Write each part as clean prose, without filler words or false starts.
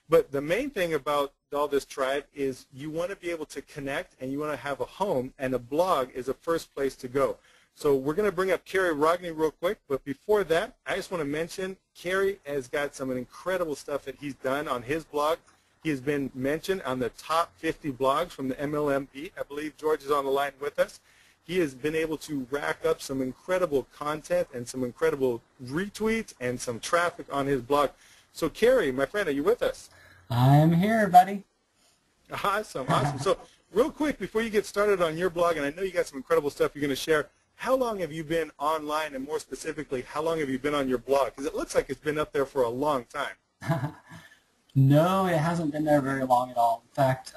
But the main thing about all this tribe is you want to be able to connect, and you want to have a home, and a blog is the first place to go. So we're going to bring up Kerry Rogney real quick, but before that, I just want to mention Kerry has got some incredible stuff that he's done on his blog. He has been mentioned on the top 50 blogs from the MLMP. I believe George is on the line with us. He has been able to rack up some incredible content and some incredible retweets and some traffic on his blog. So Kerry, my friend, are you with us? I'm here, buddy. Awesome, awesome. So real quick, before you get started on your blog, and I know you got some incredible stuff you're going to share, how long have you been online, and more specifically, how long have you been on your blog? Because it looks like it's been up there for a long time. No, it hasn't been there very long at all. In fact,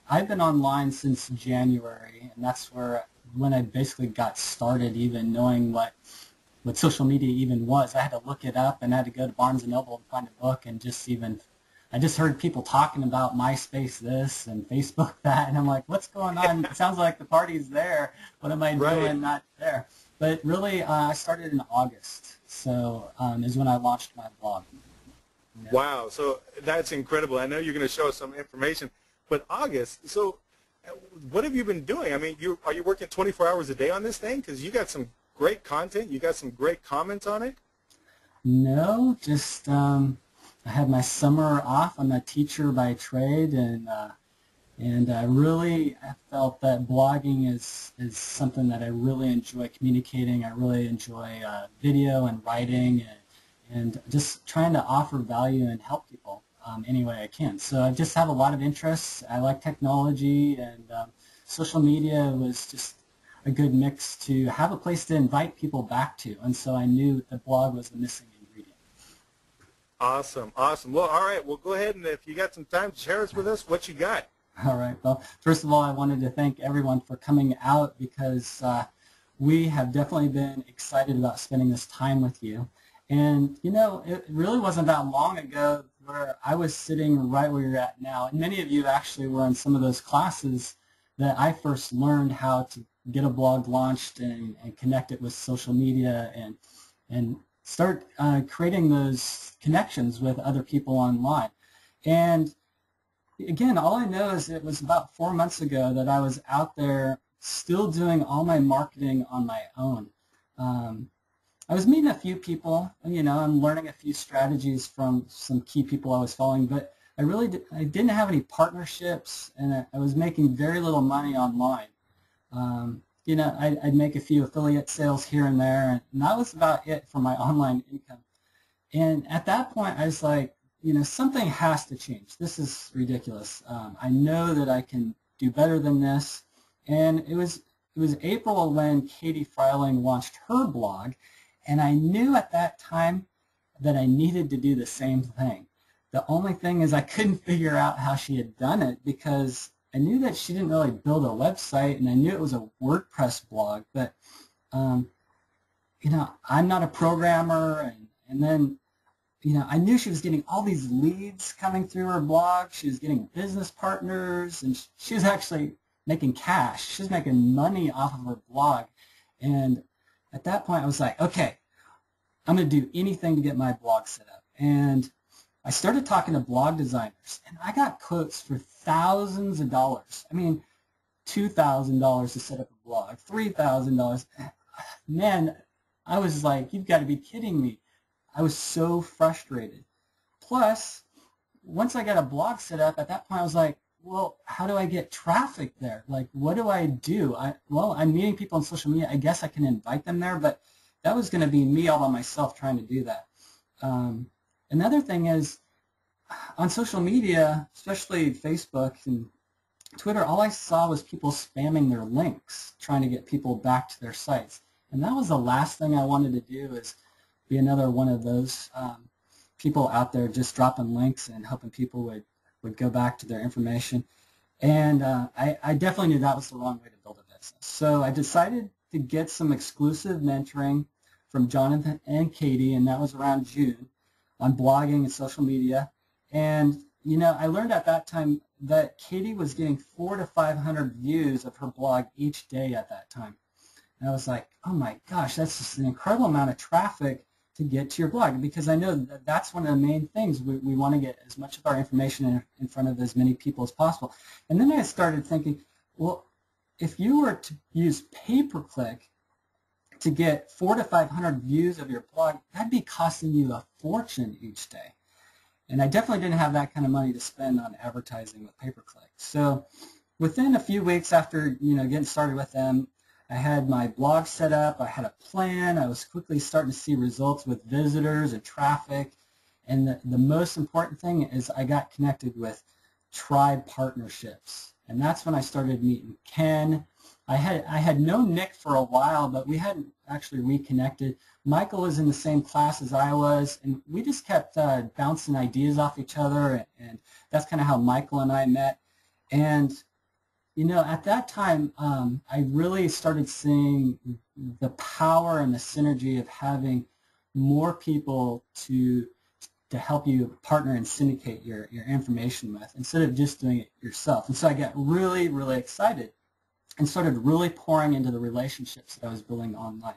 I've been online since January, and that's when I basically got started even knowing what social media even was. I had to look it up, and I had to go to Barnes & Noble and find a book, and I just heard people talking about MySpace this and Facebook that, and I'm like, what's going on? It sounds like the party's there. What am I doing not there? But really, I started in August, so is when I launched my blog. Yeah. Wow, so that's incredible. I know you're going to show us some information, but August, so what have you been doing? I mean, are you working 24 hours a day on this thing? Because you got some great content. You got some great comments on it. No, just I had my summer off. I'm a teacher by trade, and I felt that blogging is something that I really enjoy communicating. I really enjoy video and writing and just trying to offer value and help people any way I can. So I just have a lot of interests. I like technology, and social media was just a good mix to have a place to invite people back to. And so I knew the blog was the missing ingredient. Awesome, awesome. Well, all right, well, go ahead, and if you got some time, share us with us what you got. All right. Well, first of all, I wanted to thank everyone for coming out, because we have definitely been excited about spending this time with you. And, you know, it really wasn't that long ago where I was sitting right where you're at now. And many of you actually were in some of those classes that I first learned how to get a blog launched and connect it with social media and start creating those connections with other people online. And again, all I know is it was about 4 months ago that I was out there still doing all my marketing on my own. I was meeting a few people, you know, I'm learning a few strategies from some key people I was following, but I didn't have any partnerships, and I was making very little money online. You know, I'd make a few affiliate sales here and there, and that was about it for my online income. And at that point, I was like, you know, something has to change. This is ridiculous. I know that I can do better than this. And it was April when Katie Freiling launched her blog, and I knew at that time that I needed to do the same thing. The only thing is I couldn't figure out how she had done it, because I knew that she didn't really build a website, and I knew it was a WordPress blog, but you know, I'm not a programmer, and then, you know, I knew she was getting all these leads coming through her blog. She was getting business partners, and she was actually making cash. She was making money off of her blog. And at that point, I was like, okay, I'm going to do anything to get my blog set up. And I started talking to blog designers, and I got quotes for thousands of dollars. I mean, $2,000 to set up a blog, $3,000. Man, I was like, you've got to be kidding me. I was so frustrated. Plus, once I got a blog set up, at that point I was like, well, how do I get traffic there? Like, what do I do? Well, I'm meeting people on social media. I guess I can invite them there, but that was going to be me all by myself trying to do that. Another thing is, on social media, especially Facebook and Twitter, all I saw was people spamming their links, trying to get people back to their sites. And that was the last thing I wanted to do, is be another one of those people out there just dropping links and hoping people would go back to their information. And I definitely knew that was the wrong way to build a business. So I decided to get some exclusive mentoring from Jonathan and Katie, and that was around June, on blogging and social media. And, you know, I learned at that time that Katie was getting 400 to 500 views of her blog each day at that time. And I was like, oh my gosh, that's just an incredible amount of traffic to get to your blog, because I know that that's one of the main things. We want to get as much of our information in front of as many people as possible. And then I started thinking, well, if you were to use pay-per-click to get 400 to 500 views of your blog, that'd be costing you a fortune each day. And I definitely didn't have that kind of money to spend on advertising with pay-per-click. So within a few weeks after getting started with them, I had my blog set up, I had a plan, I was quickly starting to see results with visitors and traffic, and the most important thing is I got connected with tribe partnerships, and that's when I started meeting Ken. I had known Nick for a while, but we hadn't actually reconnected. Michael was in the same class as I was, and we just kept bouncing ideas off each other, and that's kind of how Michael and I met. And at that time, I really started seeing the power and the synergy of having more people to help you partner and syndicate your information with, instead of just doing it yourself. And so I got really, really excited and started really pouring into the relationships that I was building online.